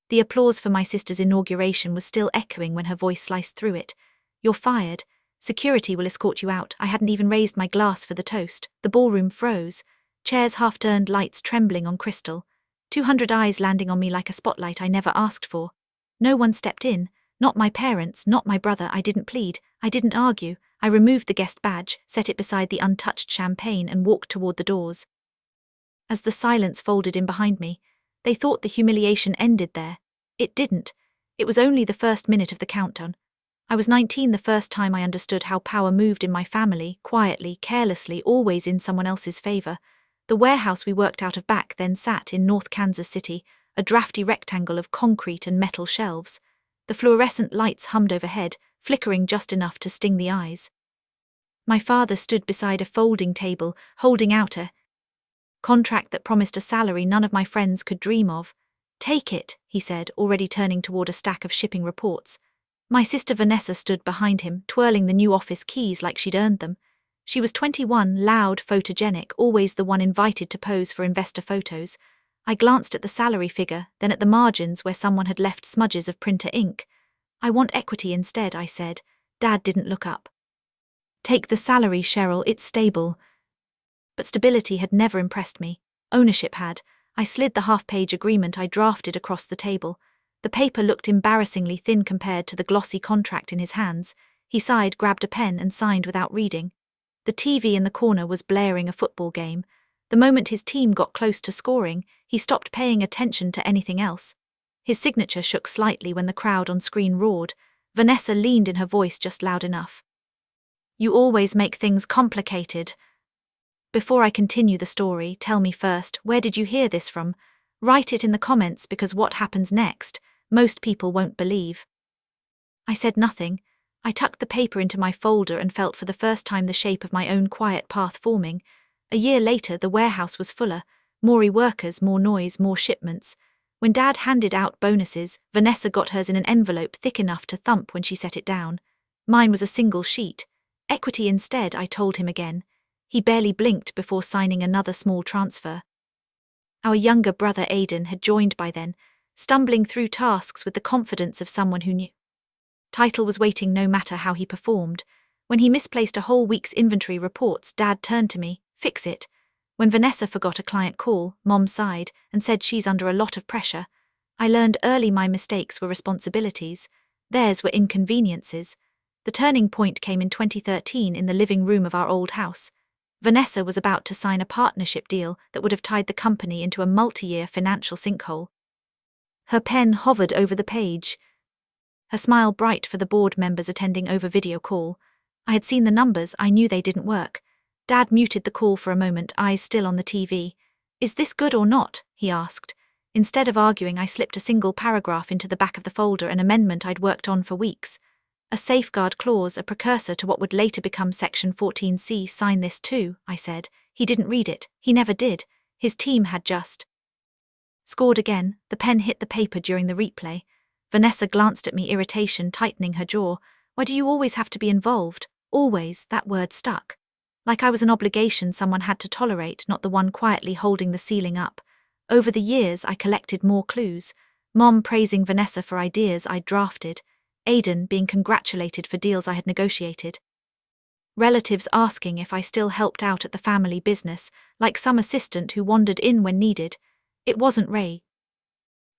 The applause for my sister's inauguration was still echoing when her voice sliced through it. "You're fired. Security will escort you out." I hadn't even raised my glass for the toast. The ballroom froze. Chairs half-turned, lights trembling on crystal. 200 eyes landing on me like a spotlight I never asked for. No one stepped in. Not my parents, not my brother. I didn't plead. I didn't argue. I removed the guest badge, set it beside the untouched champagne, and walked toward the doors. As the silence folded in behind me, they thought the humiliation ended there. It didn't. It was only the first minute of the countdown. I was 19 the first time I understood how power moved in my family, quietly, carelessly, always in someone else's favor. The warehouse we worked out of back then sat in North Kansas City, a drafty rectangle of concrete and metal shelves. The fluorescent lights hummed overhead, flickering just enough to sting the eyes. My father stood beside a folding table, holding out a contract that promised a salary none of my friends could dream of. "Take it," he said, already turning toward a stack of shipping reports. My sister Vanessa stood behind him, twirling the new office keys like she'd earned them. She was 21, loud, photogenic, always the one invited to pose for investor photos. I glanced at the salary figure, then at the margins where someone had left smudges of printer ink. "I want equity instead," I said. Dad didn't look up. "Take the salary, Cheryl, it's stable." But stability had never impressed me. Ownership had. I slid the half-page agreement I drafted across the table. The paper looked embarrassingly thin compared to the glossy contract in his hands. He sighed, grabbed a pen, and signed without reading. The TV in the corner was blaring a football game. The moment his team got close to scoring, he stopped paying attention to anything else. His signature shook slightly when the crowd on screen roared. Vanessa leaned in, her voice just loud enough. "You always make things complicated." Before I continue the story, tell me first, where did you hear this from? Write it in the comments, because what happens next, most people won't believe. I said nothing. I tucked the paper into my folder and felt for the first time the shape of my own quiet path forming. A year later, the warehouse was fuller. More workers, more noise, more shipments. When Dad handed out bonuses, Vanessa got hers in an envelope thick enough to thump when she set it down. Mine was a single sheet. "Equity instead," I told him again. He barely blinked before signing another small transfer. Our younger brother Aidan had joined by then, stumbling through tasks with the confidence of someone who knew. Title was waiting no matter how he performed. When he misplaced a whole week's inventory reports, Dad turned to me, "Fix it." When Vanessa forgot a client call, Mom sighed and said she's under a lot of pressure. I learned early my mistakes were responsibilities. Theirs were inconveniences. The turning point came in 2013 in the living room of our old house. Vanessa was about to sign a partnership deal that would have tied the company into a multi-year financial sinkhole. Her pen hovered over the page. Her smile bright for the board members attending over video call. I had seen the numbers, I knew they didn't work. Dad muted the call for a moment, eyes still on the TV. "Is this good or not?" he asked. Instead of arguing, I slipped a single paragraph into the back of the folder, an amendment I'd worked on for weeks. A safeguard clause, a precursor to what would later become Section 14C. "Sign this too," I said. He didn't read it. He never did. His team had just scored again. The pen hit the paper during the replay. Vanessa glanced at me, irritation tightening her jaw. "Why do you always have to be involved?" Always, that word stuck. Like I was an obligation someone had to tolerate, not the one quietly holding the ceiling up. Over the years, I collected more clues. Mom praising Vanessa for ideas I'd drafted. Aidan being congratulated for deals I had negotiated. Relatives asking if I still helped out at the family business, like some assistant who wandered in when needed. It wasn't Ray.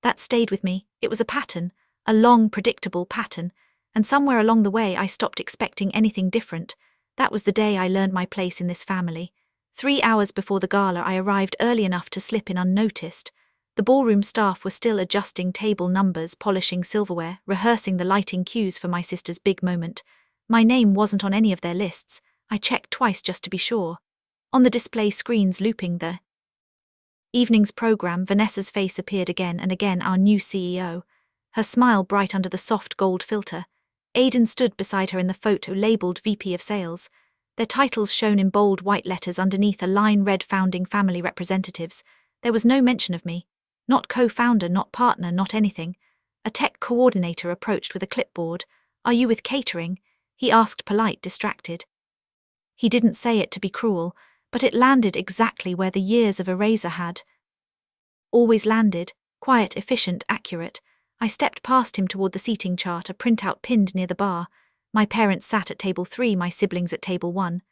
That stayed with me. It was a pattern, a long, predictable pattern, and somewhere along the way I stopped expecting anything different. That was the day I learned my place in this family. 3 hours before the gala, I arrived early enough to slip in unnoticed. The ballroom staff were still adjusting table numbers, polishing silverware, rehearsing the lighting cues for my sister's big moment. My name wasn't on any of their lists. I checked twice just to be sure. On the display screens looping the evening's program, Vanessa's face appeared again and again, our new CEO. Her smile bright under the soft gold filter. Aidan stood beside her in the photo labeled VP of Sales. Their titles shown in bold white letters underneath a line read Founding Family Representatives. There was no mention of me. Not co-founder, not partner, not anything. A tech coordinator approached with a clipboard. "Are you with catering?" he asked, polite, distracted. He didn't say it to be cruel, but it landed exactly where the years of Eraser had always landed, quiet, efficient, accurate. I stepped past him toward the seating chart, a printout pinned near the bar. My parents sat at table 3, my siblings at table 1.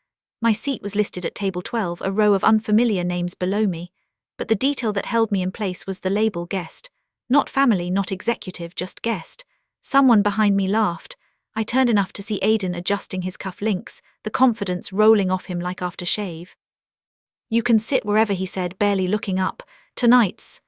My seat was listed at table 12, a row of unfamiliar names below me. But the detail that held me in place was the label guest. Not family, not executive, just guest. Someone behind me laughed. I turned enough to see Aidan adjusting his cuff links, the confidence rolling off him like aftershave. "You can sit wherever," he said, barely looking up. "Tonight's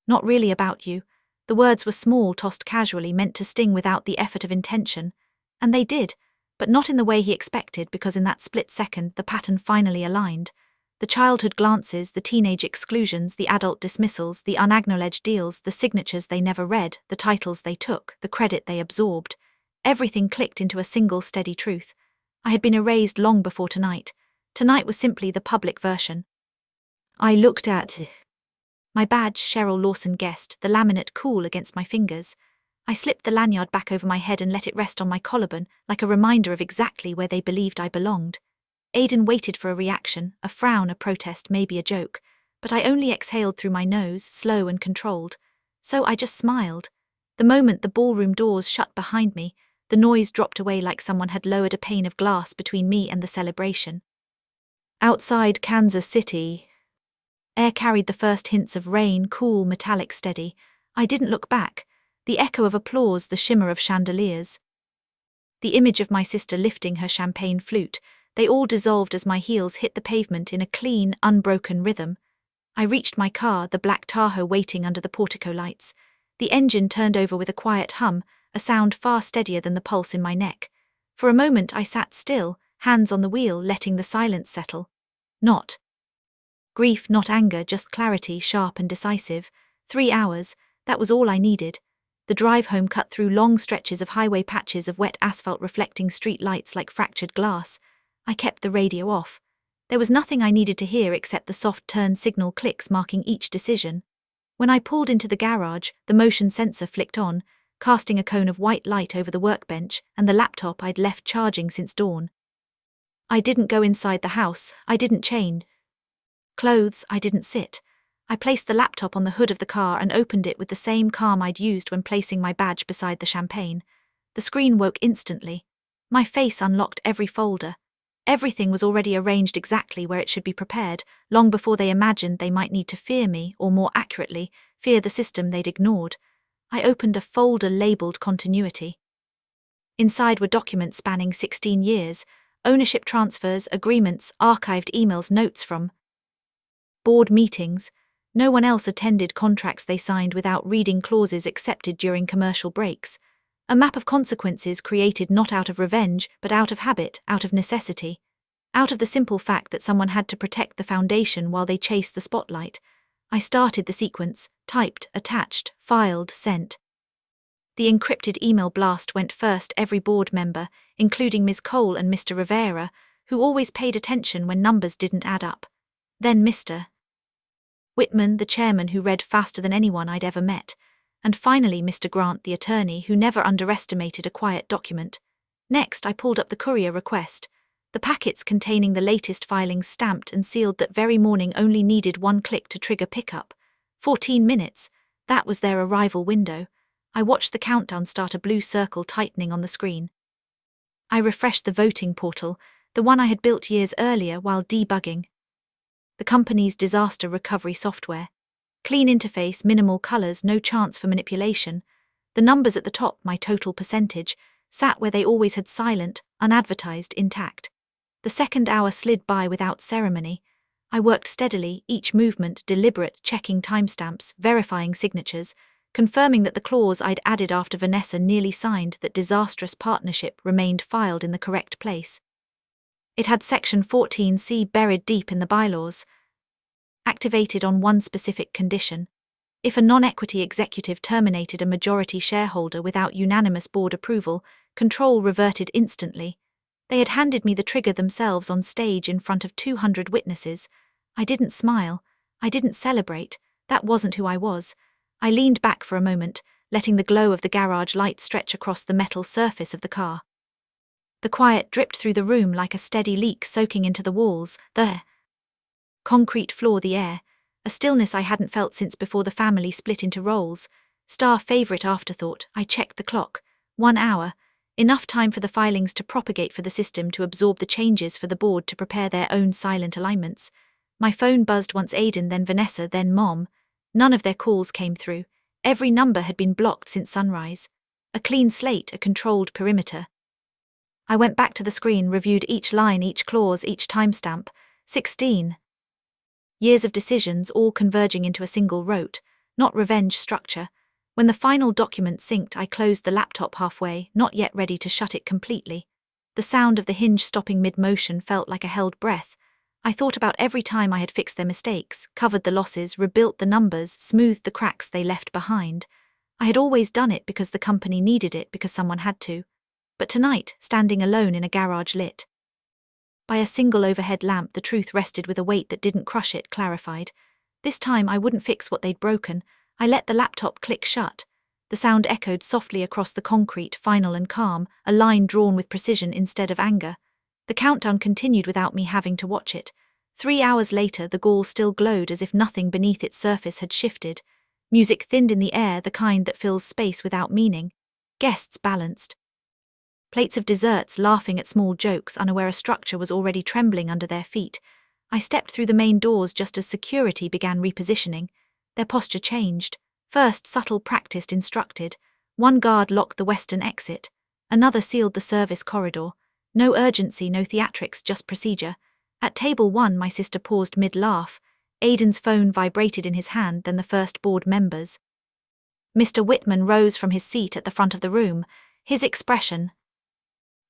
not really about you." The words were small, tossed casually, meant to sting without the effort of intention. And they did, but not in the way he expected, because in that split second the pattern finally aligned. The childhood glances, the teenage exclusions, the adult dismissals, the unacknowledged deals, the signatures they never read, the titles they took, the credit they absorbed. Everything clicked into a single steady truth. I had been erased long before tonight. Tonight was simply the public version. I looked at my badge, Cheryl Lawson Guest, the laminate cool against my fingers. I slipped the lanyard back over my head and let it rest on my collarbone, like a reminder of exactly where they believed I belonged. Aidan waited for a reaction, a frown, a protest, maybe a joke, but I only exhaled through my nose, slow and controlled. So I just smiled. The moment the ballroom doors shut behind me, the noise dropped away like someone had lowered a pane of glass between me and the celebration. Outside Kansas City, air carried the first hints of rain, cool, metallic, steady. I didn't look back. The echo of applause, the shimmer of chandeliers. The image of my sister lifting her champagne flute, they all dissolved as my heels hit the pavement in a clean, unbroken rhythm. I reached my car, the black Tahoe waiting under the portico lights. The engine turned over with a quiet hum, a sound far steadier than the pulse in my neck. For a moment I sat still, hands on the wheel, letting the silence settle. Not grief, not anger, just clarity, sharp and decisive. 3 hours, that was all I needed. The drive home cut through long stretches of highway, patches of wet asphalt reflecting street lights like fractured glass. I kept the radio off. There was nothing I needed to hear except the soft turn signal clicks marking each decision. When I pulled into the garage, the motion sensor flicked on, casting a cone of white light over the workbench and the laptop I'd left charging since dawn. I didn't go inside the house, I didn't change clothes, I didn't sit. I placed the laptop on the hood of the car and opened it with the same calm I'd used when placing my badge beside the champagne. The screen woke instantly. My face unlocked every folder. Everything was already arranged exactly where it should be prepared, long before they imagined they might need to fear me, or more accurately, fear the system they'd ignored. I opened a folder labeled Continuity. Inside were documents spanning 16 years, ownership transfers, agreements, archived emails, notes from board meetings. No one else attended contracts they signed without reading clauses accepted during commercial breaks. A map of consequences created not out of revenge, but out of habit, out of necessity. Out of the simple fact that someone had to protect the foundation while they chased the spotlight. I started the sequence, typed, attached, filed, sent. The encrypted email blast went first. Every board member, including Ms. Cole and Mr. Rivera, who always paid attention when numbers didn't add up. Then Mr. Whitman, the chairman, who read faster than anyone I'd ever met. And finally Mr. Grant, the attorney, who never underestimated a quiet document. Next I pulled up the courier request. The packets containing the latest filings stamped and sealed that very morning only needed one click to trigger pickup. 14 minutes, that was their arrival window. I watched the countdown start, a blue circle tightening on the screen. I refreshed the voting portal, the one I had built years earlier while debugging the company's disaster recovery software. Clean interface, minimal colors, no chance for manipulation. The numbers at the top, my total percentage, sat where they always had, silent, unadvertised, intact. The second hour slid by without ceremony. I worked steadily, each movement deliberate, checking timestamps, verifying signatures, confirming that the clause I'd added after Vanessa nearly signed that disastrous partnership remained filed in the correct place. It had Section 14C buried deep in the bylaws, activated on one specific condition. If a non-equity executive terminated a majority shareholder without unanimous board approval, control reverted instantly. They had handed me the trigger themselves on stage in front of 200 witnesses. I didn't smile. I didn't celebrate. That wasn't who I was. I leaned back for a moment, letting the glow of the garage light stretch across the metal surface of the car. The quiet dripped through the room like a steady leak soaking into the walls, the concrete floor, the air, a stillness I hadn't felt since before the family split into roles. Star favorite afterthought, I checked the clock. 1 hour. Enough time for the filings to propagate for the system to absorb the changes for the board to prepare their own silent alignments. My phone buzzed once Aiden, then Vanessa, then Mom. None of their calls came through. Every number had been blocked since sunrise. A clean slate, a controlled perimeter. I went back to the screen, reviewed each line, each clause, each timestamp. 16 years of decisions, all converging into a single rote, not revenge structure. When the final document synced, I closed the laptop halfway, not yet ready to shut it completely. The sound of the hinge stopping mid-motion felt like a held breath. I thought about every time I had fixed their mistakes, covered the losses, rebuilt the numbers, smoothed the cracks they left behind. I had always done it because the company needed it, because someone had to. But tonight, standing alone in a garage lit by a single overhead lamp, the truth rested with a weight that didn't crush it, clarified. This time I wouldn't fix what they'd broken. I let the laptop click shut. The sound echoed softly across the concrete, final and calm, a line drawn with precision instead of anger. The countdown continued without me having to watch it. 3 hours later, the gall still glowed as if nothing beneath its surface had shifted. Music thinned in the air, the kind that fills space without meaning. Guests balanced plates of desserts, laughing at small jokes, unaware a structure was already trembling under their feet. I stepped through the main doors just as security began repositioning. Their posture changed. First, subtle, practiced, instructed. One guard locked the western exit. Another sealed the service corridor. No urgency, no theatrics, just procedure. At table 1, my sister paused mid-laugh. Aiden's phone vibrated in his hand, then the first board members. Mr. Whitman rose from his seat at the front of the room. His expression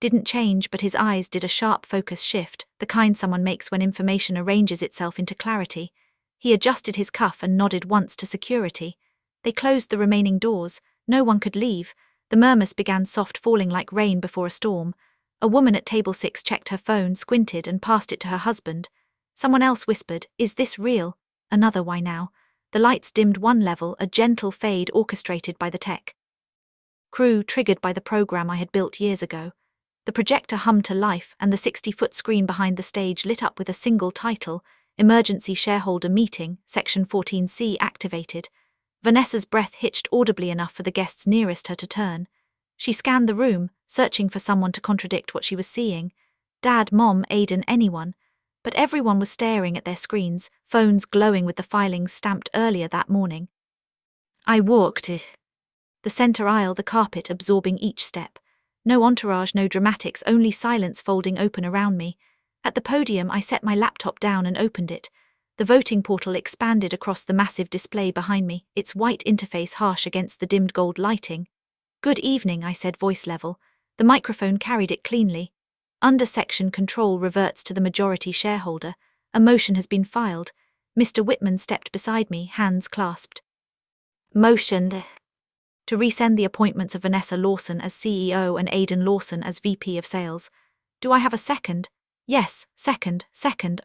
didn't change, but his eyes did, a sharp focus shift, the kind someone makes when information arranges itself into clarity. He adjusted his cuff and nodded once to security. They closed the remaining doors. No one could leave. The murmurs began, soft, falling like rain before a storm. A woman at table 6 checked her phone, squinted, and passed it to her husband. Someone else whispered, "Is this real?" Another, "Why now?" The lights dimmed one level, a gentle fade orchestrated by the tech crew, triggered by the program I had built years ago. The projector hummed to life, and the 60-foot screen behind the stage lit up with a single title: Emergency Shareholder Meeting, Section 14C activated. Vanessa's breath hitched audibly enough for the guests nearest her to turn. She scanned the room, searching for someone to contradict what she was seeing. Dad, Mom, Aiden, anyone. But everyone was staring at their screens, phones glowing with the filings stamped earlier that morning. I walked the center aisle, the carpet absorbing each step. No entourage, no dramatics, only silence folding open around me. At the podium, I set my laptop down and opened it. The voting portal expanded across the massive display behind me, its white interface harsh against the dimmed gold lighting. "Good evening," I said, voice level. The microphone carried it cleanly. "Under section control reverts to the majority shareholder. A motion has been filed." Mr. Whitman stepped beside me, hands clasped. "Motion to resend the appointments of Vanessa Lawson as CEO and Aiden Lawson as VP of Sales. Do I have a second?" "Yes, second,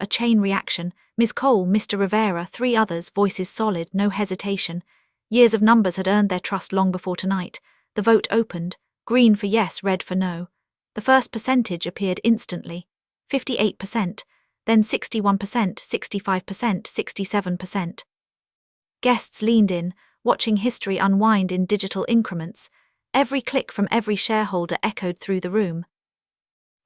a chain reaction. Ms. Cole, Mr. Rivera, 3 others, voices solid, no hesitation. Years of numbers had earned their trust long before tonight. The vote opened. Green for yes, red for no. The first percentage appeared instantly. 58%, then 61%, 65%, 67%. Guests leaned in, watching history unwind in digital increments. Every click from every shareholder echoed through the room.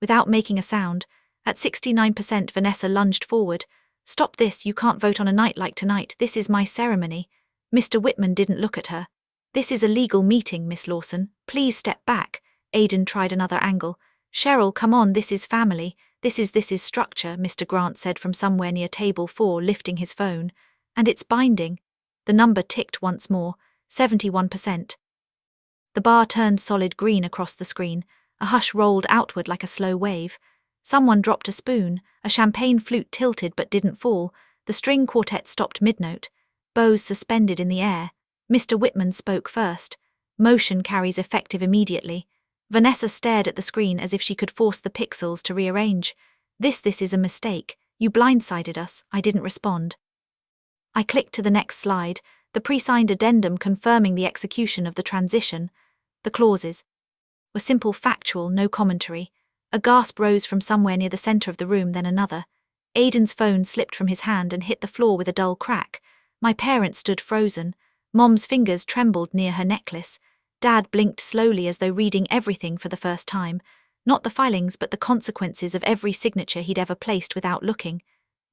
Without making a sound, at 69%, Vanessa lunged forward. "Stop this, you can't vote on a night like tonight. This is my ceremony." Mr. Whitman didn't look at her. "This is a legal meeting, Miss Lawson. Please step back." Aiden tried another angle. "Cheryl, come on, this is family. This is structure," Mr. Grant said from somewhere near table 4, lifting his phone. "And it's binding." The number ticked once more, 71%. The bar turned solid green across the screen. A hush rolled outward like a slow wave. Someone dropped a spoon. A champagne flute tilted but didn't fall. The string quartet stopped mid-note. Bows suspended in the air. Mr. Whitman spoke first. "Motion carries effective immediately." Vanessa stared at the screen as if she could force the pixels to rearrange. This is a mistake. You blindsided us." I didn't respond. I clicked to the next slide, the pre-signed addendum confirming the execution of the transition. The clauses were simple, factual, no commentary. A gasp rose from somewhere near the center of the room, then another. Aiden's phone slipped from his hand and hit the floor with a dull crack. My parents stood frozen. Mom's fingers trembled near her necklace. Dad blinked slowly as though reading everything for the first time. Not the filings but the consequences of every signature he'd ever placed without looking.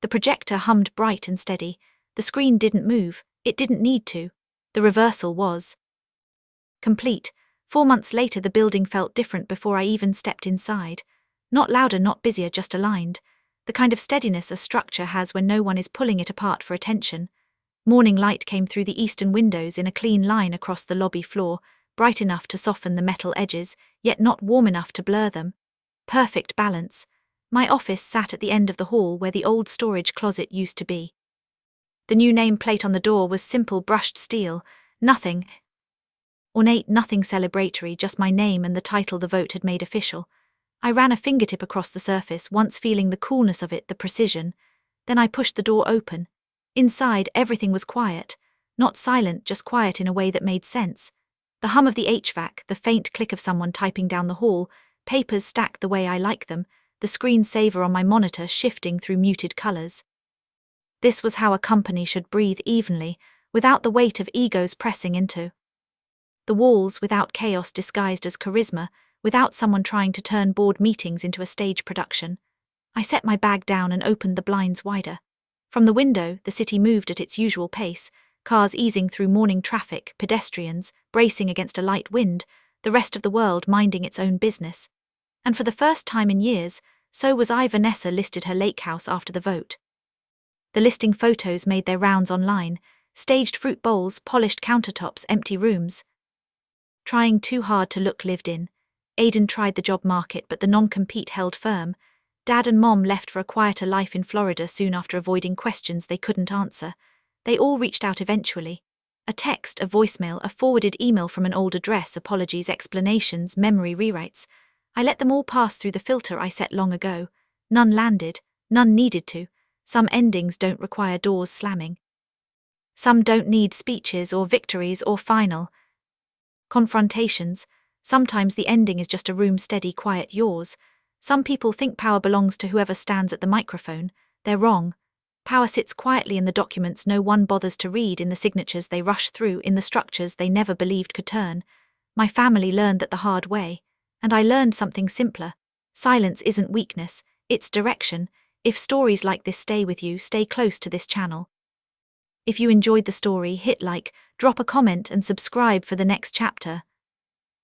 The projector hummed bright and steady. The screen didn't move. It didn't need to. The reversal was complete. 4 months later the building felt different before I even stepped inside. Not louder, not busier, just aligned. The kind of steadiness a structure has when no one is pulling it apart for attention. Morning light came through the eastern windows in a clean line across the lobby floor, bright enough to soften the metal edges, yet not warm enough to blur them. Perfect balance. My office sat at the end of the hall where the old storage closet used to be. The new nameplate on the door was simple brushed steel, nothing ornate, nothing celebratory, just my name and the title the vote had made official. I ran a fingertip across the surface, once feeling the coolness of it, the precision. Then I pushed the door open. Inside, everything was quiet. Not silent, just quiet in a way that made sense. The hum of the HVAC, the faint click of someone typing down the hall, papers stacked the way I like them, the screensaver on my monitor shifting through muted colors. This was how a company should breathe evenly, without the weight of egos pressing into the walls, without chaos disguised as charisma, without someone trying to turn board meetings into a stage production. I set my bag down and opened the blinds wider. From the window, the city moved at its usual pace, cars easing through morning traffic, pedestrians bracing against a light wind, the rest of the world minding its own business. And for the first time in years, so was I. Vanessa listed her lake house after the vote. The listing photos made their rounds online, staged fruit bowls, polished countertops, empty rooms. Trying too hard to look lived in. Aidan tried the job market, but the non-compete held firm. Dad and Mom left for a quieter life in Florida soon after, avoiding questions they couldn't answer. They all reached out eventually. A text, a voicemail, a forwarded email from an old address, apologies, explanations, memory rewrites. I let them all pass through the filter I set long ago. None landed, none needed to. Some endings don't require doors slamming. Some don't need speeches or victories or final confrontations. Sometimes the ending is just a room steady, quiet yours. Some people think power belongs to whoever stands at the microphone. They're wrong. Power sits quietly in the documents no one bothers to read, in the signatures they rush through, in the structures they never believed could turn. My family learned that the hard way. And I learned something simpler. Silence isn't weakness, it's direction. If stories like this stay with you, stay close to this channel. If you enjoyed the story, hit like, drop a comment and subscribe for the next chapter.